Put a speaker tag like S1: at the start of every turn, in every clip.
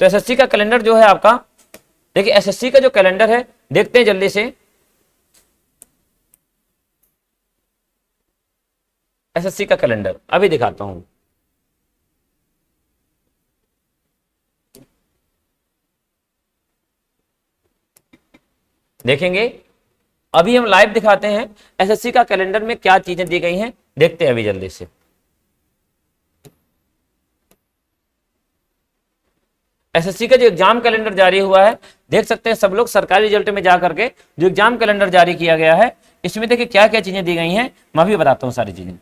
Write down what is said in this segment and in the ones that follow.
S1: तो एसएससी का कैलेंडर जो है आपका, देखिए एसएससी का जो कैलेंडर है देखते हैं जल्दी से। एसएससी का कैलेंडर अभी दिखाता हूं। देखेंगे अभी हम लाइव दिखाते हैं एसएससी का कैलेंडर में क्या चीजें दी गई हैं, देखते हैं अभी जल्दी से। एसएससी का जो एग्जाम कैलेंडर जारी हुआ है देख सकते हैं सब लोग, सरकारी रिजल्ट में जाकर के जो एग्जाम कैलेंडर जारी किया गया है इसमें देखिए क्या क्या चीजें दी गई हैं, मैं भी बताता हूं सारी चीजें।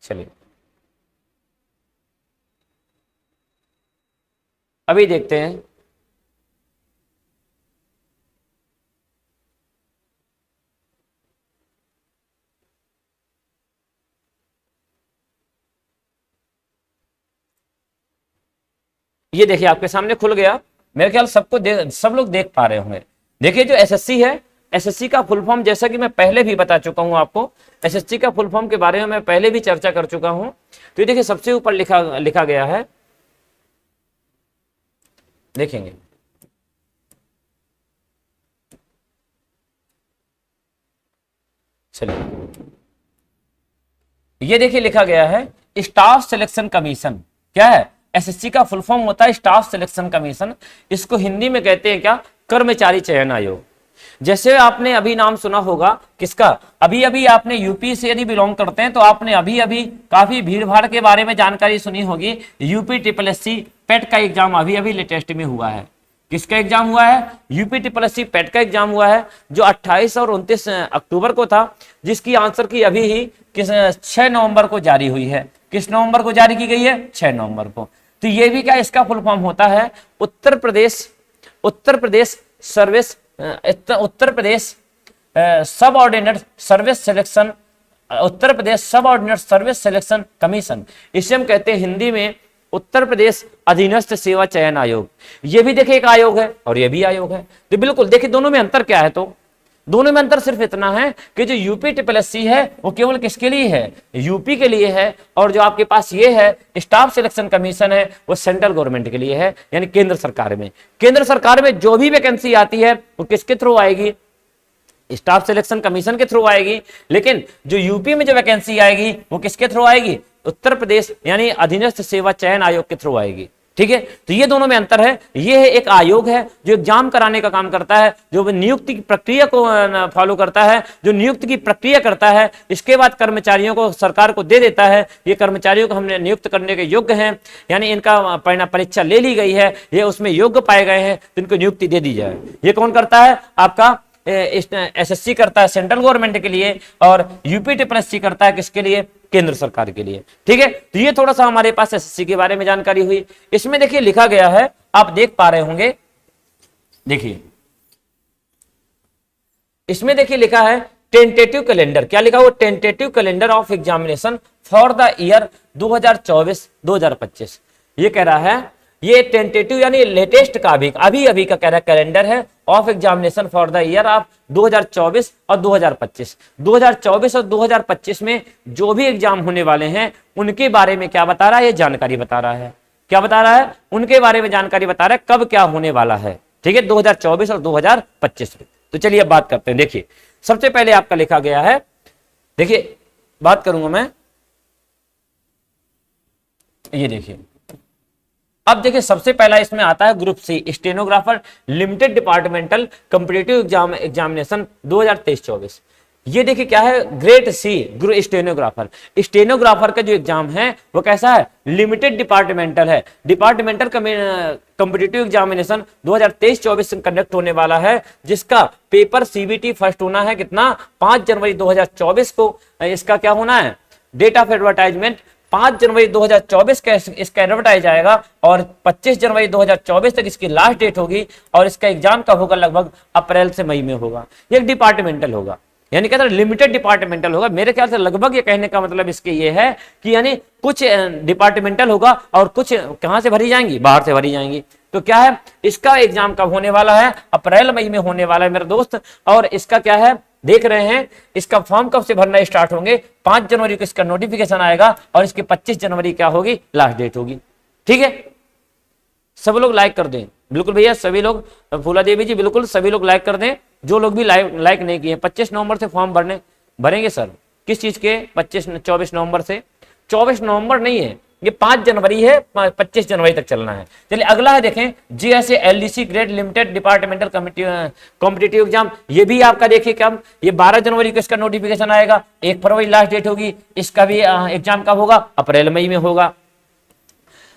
S1: चलिए अभी देखते हैं। ये देखिए आपके सामने खुल गया, मेरे ख्याल सब लोग देख पा रहे होंगे। देखिए जो एसएससी है, एसएससी का फुल फॉर्म जैसा कि मैं पहले भी बता चुका हूं आपको, एसएससी का फुल फॉर्म के बारे में मैं पहले भी चर्चा कर चुका हूं। तो ये देखिए सबसे ऊपर लिखा गया है, देखेंगे चलिए ये देखिए लिखा गया है स्टाफ सिलेक्शन कमीशन। क्या है? एसएससी का फुल फॉर्म होता है स्टाफ सिलेक्शन कमीशन। इसको हिंदी में कहते हैं क्या? कर्मचारी चयन आयोग। जैसे आपने अभी नाम सुना होगा किसका, अभी अभी आपने यूपी से यदि बिलोंग करते हैं तो आपने अभी अभी काफी भीड़ भाड़ के बारे में जानकारी सुनी होगी। यूपी ट्रिपल एससी पेट का एग्जाम अभी अभी लेटेस्ट में हुआ है। किसका एग्जाम हुआ है? यूपी ट्रिपल एससी पेट का एग्जाम हुआ है जो 28 और 29 अक्टूबर को था, जिसकी आंसर की अभी ही 6 नवंबर को जारी हुई है। किस नवंबर को जारी की गई है? 6 नवंबर को। तो ये भी क्या इसका फुल फॉर्म होता है उत्तर प्रदेश सब ordinate service selection, Uttar Pradesh सब ऑर्डिनेट सर्विस सिलेक्शन कमीशन। इसे हम कहते हैं हिंदी में उत्तर प्रदेश अधीनस्थ सेवा चयन आयोग। ये भी देखिए एक आयोग है और ये भी आयोग है। तो बिल्कुल देखिए दोनों में अंतर क्या है, तो दोनों में अंतर सिर्फ इतना है कि जो यूपी ट्रिपल एससी है वो केवल किसके लिए है? यूपी के लिए है। और जो आपके पास ये है स्टाफ सिलेक्शन कमीशन है वो सेंट्रल गवर्नमेंट के लिए है, यानी केंद्र सरकार में। केंद्र सरकार में जो भी वैकेंसी आती है वो किसके थ्रू आएगी? स्टाफ सिलेक्शन कमीशन के थ्रू आएगी। लेकिन जो यूपी में जो वैकेंसी आएगी वो किसके थ्रू आएगी? उत्तर प्रदेश यानी अधीनस्थ सेवा चयन आयोग के थ्रू आएगी। ठीक है, तो ये दोनों में अंतर है। ये है एक आयोग है जो एग्जाम कराने का काम करता है, जो नियुक्ति की प्रक्रिया को फॉलो करता है, जो नियुक्ति की प्रक्रिया करता है। इसके बाद कर्मचारियों को सरकार को दे देता है, ये कर्मचारियों को हमने नियुक्त करने के योग्य हैं, यानी इनका परीक्षा ले ली गई है, ये उसमें योग्य पाए गए हैं तो इनको नियुक्ति दे दी जाए। ये कौन करता है? आपका एसएससी करता है सेंट्रल गवर्नमेंट के लिए, और यूपी ट्रिपल एससी करता है किसके लिए? केंद्र सरकार के लिए। ठीक है, तो ये थोड़ा सा हमारे पास एसएससी के बारे में जानकारी हुई। इसमें देखिए लिखा गया है, आप देख पा रहे होंगे, देखिए इसमें देखिए लिखा है टेंटेटिव कैलेंडर। क्या लिखा हुआ? Tentative calendar of examination for the year 2024-2025। ये कह रहा है ये टेंटेटिव यानी लेटेस्ट का अभी अभी का कह रहा है कैलेंडर है of examination for the year of 2024 और 2025। 2024 और 2025 में जो भी एग्जाम होने वाले हैं उनके बारे में क्या बता रहा है? ये जानकारी बता रहा है। क्या बता रहा है? उनके बारे में जानकारी बता रहा है कब क्या होने वाला है। ठीक है, 2024 और 2025 में। तो चलिए अब बात करते हैं। देखिए सबसे पहले आपका लिखा गया है, देखिए बात करूंगा मैं, ये देखिए अब देखिए सबसे पहला इसमें आता है group C stenographer limited departmental competitive examination 2023-24। ये देखिए क्या है? Grade C stenographer. स्टेनोग्राफर का जो एग्जाम है वो कैसा है? लिमिटेड डिपार्टमेंटल है। डिपार्टमेंटल कॉम्पिटिटिव एग्जामिनेशन 2023-24 से कंडक्ट होने वाला है, जिसका पेपर सीबीटी फर्स्ट होना है कितना? 5 जनवरी 2024 को। इसका क्या होना है? डेट ऑफ एडवर्टाइजमेंट 5 जनवरी 2024 का इसका एडवर्टाइज आएगा और 25 जनवरी 2024 तक इसकी लास्ट डेट होगी। और इसका एग्जाम कब होगा? लगभग अप्रैल से मई में होगा। ये डिपार्टमेंटल होगा, यानी कहते हैं लिमिटेड डिपार्टमेंटल होगा। मेरे ख्याल से लगभग ये कहने का मतलब इसके ये है कि यानी कुछ डिपार्टमेंटल होगा और कुछ कहां से भरी जाएंगी? बाहर से भरी जाएंगी। तो क्या है, इसका एग्जाम कब होने वाला है, अप्रैल मई में होने वाला है मेरे दोस्त। और इसका क्या है, देख रहे हैं इसका फॉर्म कब से भरना स्टार्ट होंगे, 5 जनवरी को इसका नोटिफिकेशन आएगा और इसकी 25 जनवरी क्या होगी, लास्ट डेट होगी। ठीक है, सब लोग लाइक कर दें, बिल्कुल भैया सभी लोग, फूला देवी जी बिल्कुल सभी लोग लाइक कर दें, जो लोग भी लाइक नहीं किए। 25 नवंबर से फॉर्म भरेंगे सर, किस चीज के, 24 नवंबर से, 24 नवंबर नहीं है ये 5 जनवरी है, 25 जनवरी तक चलना है। चलिए अगला है देखें, GSA LDC grade limited departmental competitive exam, ये भी आपका देखिए कब, ये 12 जनवरी को इसका नोटिफिकेशन आएगा, 1 फरवरी लास्ट डेट होगी, इसका भी एग्जाम कब होगा, अप्रैल मई में होगा।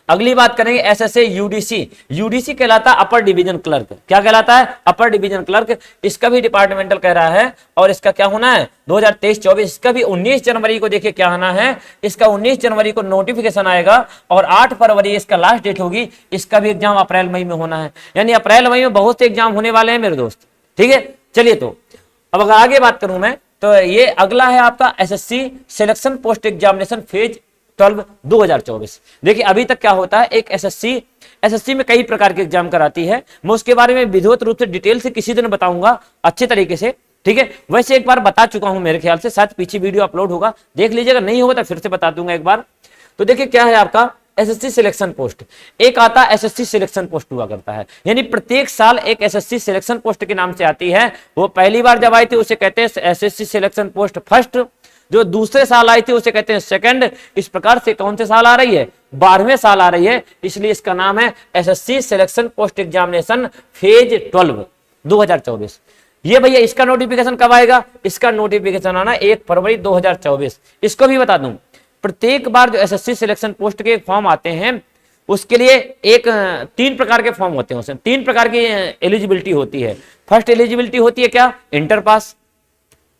S1: अगली बात करेंगे एसएसए यूडीसी, यूडीसी कहलाता है अपर डिवीजन क्लर्क, क्या कहलाता है, अपर डिवीजन क्लर्क, इसका भी डिपार्टमेंटल कह रहा है और इसका क्या होना है 2023-24, इसका भी 19 जनवरी को देखिए क्या होना है, इसका 19 जनवरी को नोटिफिकेशन आएगा और 8 फरवरी इसका लास्ट डेट होगी, इसका भी एग्जाम अप्रैल मई में होना है, यानी अप्रैल मई में बहुत से एग्जाम होने वाले हैं मेरे दोस्त। ठीक है, चलिए तो अब अगर आगे बात करूं मैं, तो ये अगला है आपका SSC selection post examination phase 12 2024। देखिए अभी तक क्या होता है, एक एसएससी में कई प्रकार के एग्जाम कराती है, मैं उसके बारे में विधिवत रूप से डिटेल से किसी दिन बताऊंगा अच्छे तरीके से। ठीक है, वैसे एक बार बता चुका हूं मेरे ख्याल से, शायद पीछे वीडियो अपलोड होगा, देख लीजिएगा, नहीं होगा तो फिर से बता दूंगा एक बार। तो देखिए क्या है आपका एसएससी सिलेक्शन पोस्ट, एक आता है एसएससी सिलेक्शन पोस्ट हुआ करता है, यानी प्रत्येक साल एक एसएससी सिलेक्शन पोस्ट के नाम से आती है। वो पहली बार जब आई थी उसे कहते हैं एसएससी सिलेक्शन पोस्ट फर्स्ट, जो दूसरे साल आई थी उसे कहते हैं सेकंड, इस प्रकार से कौन से साल आ रही है, 12वें साल आ रही है, इसलिए इसका नाम है SSC selection post examination phase 12 2024। ये भैया इसका नोटिफिकेशन कब आएगा, इसका नोटिफिकेशन आना 1 फरवरी 2024। इसको भी बता दूं, प्रत्येक बार जो एसएससी सिलेक्शन पोस्ट के फॉर्म आते हैं उसके लिए एक 3 प्रकार के फॉर्म होते हैं, उसमें 3 प्रकार की एलिजिबिलिटी होती है। फर्स्ट एलिजिबिलिटी होती है क्या, इंटर पास,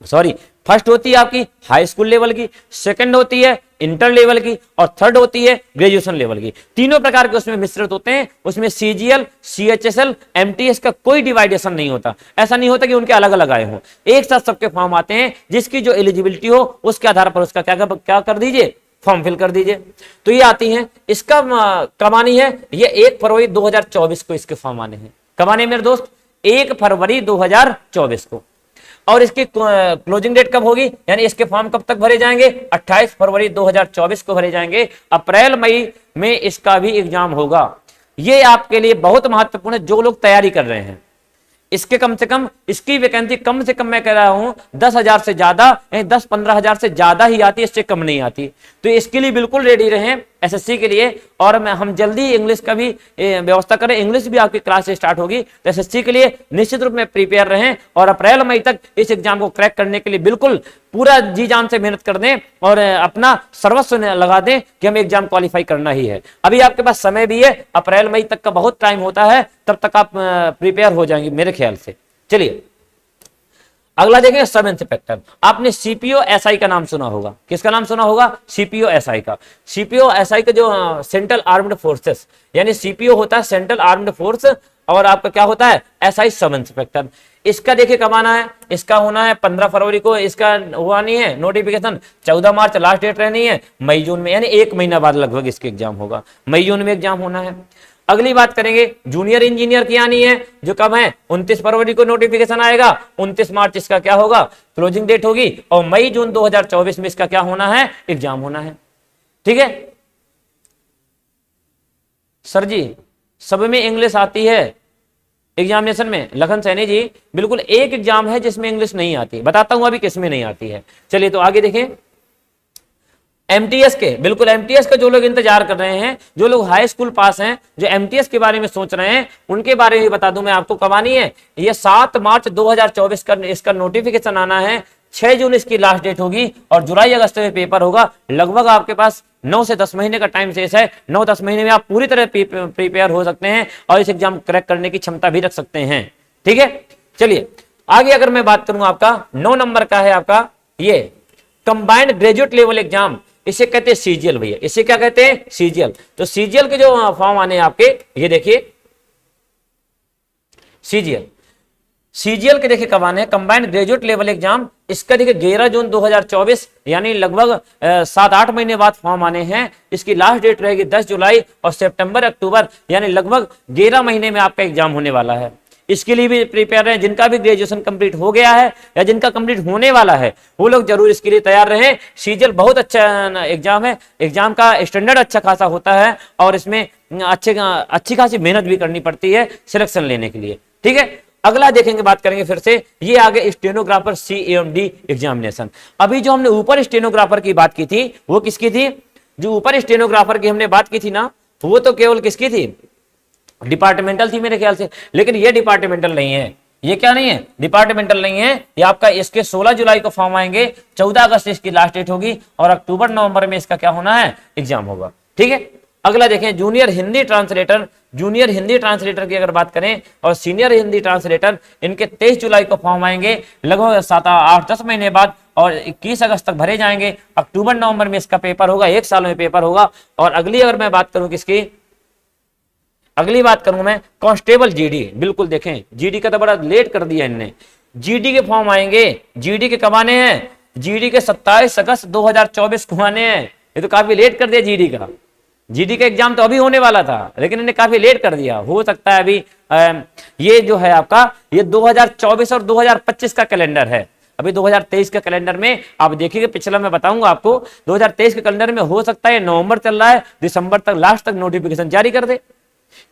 S1: सॉरी फर्स्ट होती है आपकी हाई स्कूल लेवल की, सेकंड होती है इंटर लेवल की और थर्ड होती है ग्रेजुएशन लेवल की। तीनों प्रकार के उसमें मिश्रित होते हैं, उसमें सीजीएल, सीएचएसएल, एमटीएस का कोई डिवाइडेशन नहीं होता, ऐसा नहीं होता कि उनके अलग अलग आए हों, एक साथ सबके फॉर्म आते हैं, जिसकी जो एलिजिबिलिटी हो उसके आधार पर उसका क्या कर दीजिए, फॉर्म फिल कर दीजिए। तो ये आती है, इसका कब आनी है, ये 1 फरवरी 2024 को इसके फॉर्म आने हैं। कब आने मेरे दोस्त, 1 फरवरी 2024 को। और इसकी क्लोजिंग डेट कब होगी, यानी इसके फॉर्म कब तक भरे जाएंगे, 28 फरवरी 2024 को भरे जाएंगे। अप्रैल मई में इसका भी एग्जाम होगा। ये आपके लिए बहुत महत्वपूर्ण है, जो लोग तैयारी कर रहे हैं, इसके कम से कम इसकी वैकेंसी कम से कम मैं कह रहा हूं 10,000 से ज्यादा, 10-15 हजार से ज्यादा ही आती है, इससे कम नहीं आती। तो इसके लिए बिल्कुल रेडी रहें एसएससी के लिए। और हम जल्दी इंग्लिश का भी व्यवस्था करें, इंग्लिश भी आपकी क्लास स्टार्ट होगी, तो एसएससी के लिए निश्चित रूप में प्रिपेयर रहें और अप्रैल मई तक इस एग्जाम को क्रैक करने के लिए बिल्कुल पूरा जी जान से मेहनत कर दें और अपना सर्वस्व लगा दें कि हमें एग्जाम क्वालिफाई करना ही है। अभी आपके पास समय भी है, अप्रैल मई तक का बहुत टाइम होता है, तब तक आप प्रिपेयर हो जाएंगे मेरे ख्याल से। चलिए अगला देखें, सब इंस्पेक्टर। आपने सीपीओ एसआई का नाम सुना होगा, किसका नाम सुना होगा, सीपीओ एसआई का। सीपीओ एसआई का जो सेंट्रल आर्म्ड फोर्सेस, यानी सीपीओ होता है सेंट्रल आर्म्ड फोर्स और आपका क्या होता है एसआई सब इंस्पेक्टर। इसका देखिए कब आना है, इसका होना है 15 फरवरी को, इसका हुआ नहीं है नोटिफिकेशन, 14 मार्च लास्ट डेट रहनी है, मई जून में, यानी 1 महीना बाद लगभग इसके एग्जाम होगा, मई जून में एग्जाम होना है। अगली बात करेंगे जूनियर इंजीनियर की आनी है, जो कब है 29 फरवरी को नोटिफिकेशन आएगा, 29 मार्च इसका क्या होगा, क्लोजिंग डेट होगी और मई जून 2024 में इसका क्या होना है, एग्जाम होना है। ठीक है सर जी, सब में इंग्लिश आती है एग्जामिनेशन में, लखन सैनी जी बिल्कुल एक एग्जाम है जिसमें इंग्लिश नहीं आती, बताता हूं अभी किसमें नहीं आती है। चलिए तो आगे देखें, एमटीएस के, बिल्कुल एमटीएस का जो लोग इंतजार कर रहे हैं, जो लोग हाई स्कूल पास हैं, जो एमटीएस के बारे में सोच रहे हैं, उनके बारे में बता दूं मैं आपको कब आनी है, ये 7 मार्च 2024 का इसका नोटिफिकेशन आना है, 6 जून इसकी लास्ट डेट होगी और जुलाई अगस्त में पेपर होगा। लगभग आपके पास 9 से 10 महीने का टाइम शेष है, 9-10 महीने में आप पूरी तरह प्रिपेयर हो सकते हैं और इस एग्जाम क्रैक करने की क्षमता भी रख सकते हैं। ठीक है, चलिए आगे अगर मैं बात करूं, आपका 9 नंबर का है आपका ये कंबाइंड ग्रेजुएट लेवल एग्जाम, इसे कहते हैं सीजीएल भैया, इसे क्या कहते हैं, सीजीएल। तो सीजीएल के जो फॉर्म आने हैं आपके, ये देखिए सीजीएल के देखिए कब आने हैं, कंबाइंड ग्रेजुएट लेवल एग्जाम इसका देखिए 11 जून 2024 यानी लगभग 7-8 महीने बाद फॉर्म आने हैं। इसकी लास्ट डेट रहेगी 10 जुलाई और सितंबर अक्टूबर यानी लगभग 11 महीने में आपका एग्जाम होने वाला है। इसके लिए भी प्रिपेयर रहें। जिनका भी ग्रेजुएशन कंप्लीट हो गया है या जिनका कंप्लीट होने वाला है वो लोग जरूर इसके लिए तैयार रहें। सीजीएल बहुत अच्छा एग्जाम है, एग्जाम का स्टैंडर्ड अच्छा खासा होता है और इसमें अच्छी खासी मेहनत भी करनी पड़ती है सिलेक्शन लेने के लिए। ठीक है, अगला देखेंगे, बात करेंगे फिर से, ये आगे स्टेनोग्राफर CAMD एग्जामिनेशन। अभी जो हमने ऊपर स्टेनोग्राफर की बात की थी वो किसकी थी? जो ऊपर स्टेनोग्राफर की हमने बात की थी ना, वो तो केवल किसकी थी? डिपार्टमेंटल थी मेरे ख्याल से। लेकिन ये डिपार्टमेंटल नहीं है। ये क्या नहीं है? डिपार्टमेंटल नहीं है। ये आपका इसके 16 जुलाई को फॉर्म आएंगे, 14 अगस्त इसकी लास्ट डेट होगी और अक्टूबर नवंबर में इसका क्या होना है? एग्जाम होगा। ठीक है, अगला देखें junior Hindi translator. Junior Hindi translator की अगर बात करें और सीनियर हिंदी ट्रांसलेटर, इनके 23 जुलाई को फॉर्म आएंगे, लगभग 7-8-10 महीने बाद और 21 अगस्त तक भरे जाएंगे। अक्टूबर नवंबर में इसका पेपर होगा, 1 साल में पेपर होगा। और अगली अगर मैं बात करूं किसकी, अगली बात करूं मैं कांस्टेबल GD। बिल्कुल देखें, GD का तो बड़ा लेट कर दिया इनने। GD के फॉर्म आएंगे। GD के कब आने हैं? GD के 27 अगस्त 2024 को आने हैं। ये तो काफी लेट कर दिया GD का। GD का एग्जाम तो अभी होने वाला था लेकिन इन्हें काफी लेट कर दिया। हो सकता है अभी ये जो है आपका ये 2024 और 2025 का कैलेंडर है। अभी 2023 के कैलेंडर में आप देखिएगा, पिछला मैं बताऊंगा आपको, 2023 के कैलेंडर में हो सकता है नवंबर चल रहा है, दिसंबर तक लास्ट तक नोटिफिकेशन जारी कर दे।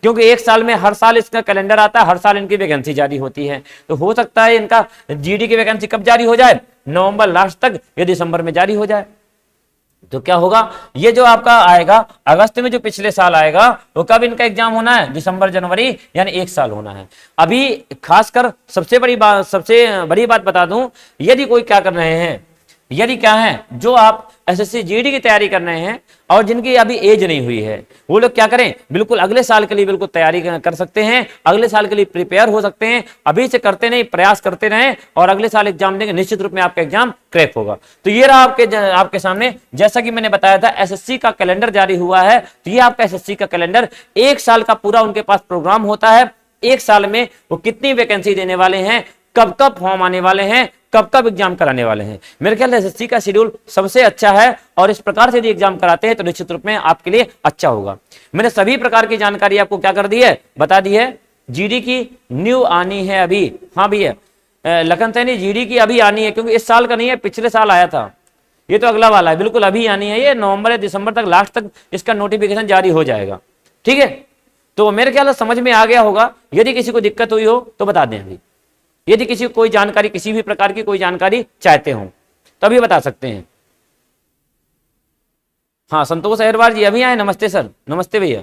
S1: क्योंकि 1 साल में हर साल इसका कैलेंडर आता है, हर साल इनकी वैकेंसी जारी होती है। तो हो सकता है इनका GD की वैकेंसी कब जारी हो जाए? नवंबर लास्ट तक या दिसंबर में जारी हो जाए। तो क्या होगा, ये जो आपका आएगा अगस्त में, जो पिछले साल आएगा, वो कब इनका एग्जाम होना है? दिसंबर जनवरी, यानी 1 साल होना है। अभी खासकर सबसे बड़ी बात बता दूं, यदि कोई क्या कर रहे हैं, यदि क्या है जो आप SSC GD की तैयारी कर रहे हैं और जिनकी अभी एज नहीं हुई है, वो लोग क्या करें, बिल्कुल अगले साल के लिए बिल्कुल तैयारी कर सकते हैं, अगले साल के लिए प्रिपेयर हो सकते हैं। अभी से करते नहीं, प्रयास करते रहें और अगले साल एग्जाम देंगे, निश्चित रूप में आपका एग्जाम क्रैक होगा। तो ये रहा आपके सामने, जैसा कि मैंने बताया था SSC का कैलेंडर जारी हुआ है। तो ये आपका SSC का कैलेंडर 1 साल का पूरा उनके पास प्रोग्राम होता है। 1 साल में वो कितनी वैकेंसी देने वाले हैं, कब कब फॉर्म आने वाले हैं, कब कब एग्जाम कराने वाले हैं। मेरे ख्याल से SSC का शेड्यूल सबसे अच्छा है और इस प्रकार से यदि एग्जाम कराते हैं तो निश्चित रूप में आपके लिए अच्छा होगा। मैंने सभी प्रकार की जानकारी आपको क्या कर दी है, बता दी है। GD की न्यू आनी है अभी, हाँ भैया लखन सैनी, GD की अभी आनी है, क्योंकि इस साल का नहीं है, पिछले साल आया था। ये तो अगला वाला है, बिल्कुल अभी आनी है। ये नवंबर या दिसंबर तक लास्ट तक इसका नोटिफिकेशन जारी हो जाएगा। ठीक है, तो मेरे ख्याल से समझ में आ गया होगा। यदि किसी को दिक्कत हुई हो तो बता दें अभी। यदि किसी को कोई जानकारी, किसी भी प्रकार की कोई जानकारी चाहते हो तो अभी बता सकते हैं। हाँ, संतोष अहिरवार जी अभी आए। नमस्ते सर, नमस्ते भैया।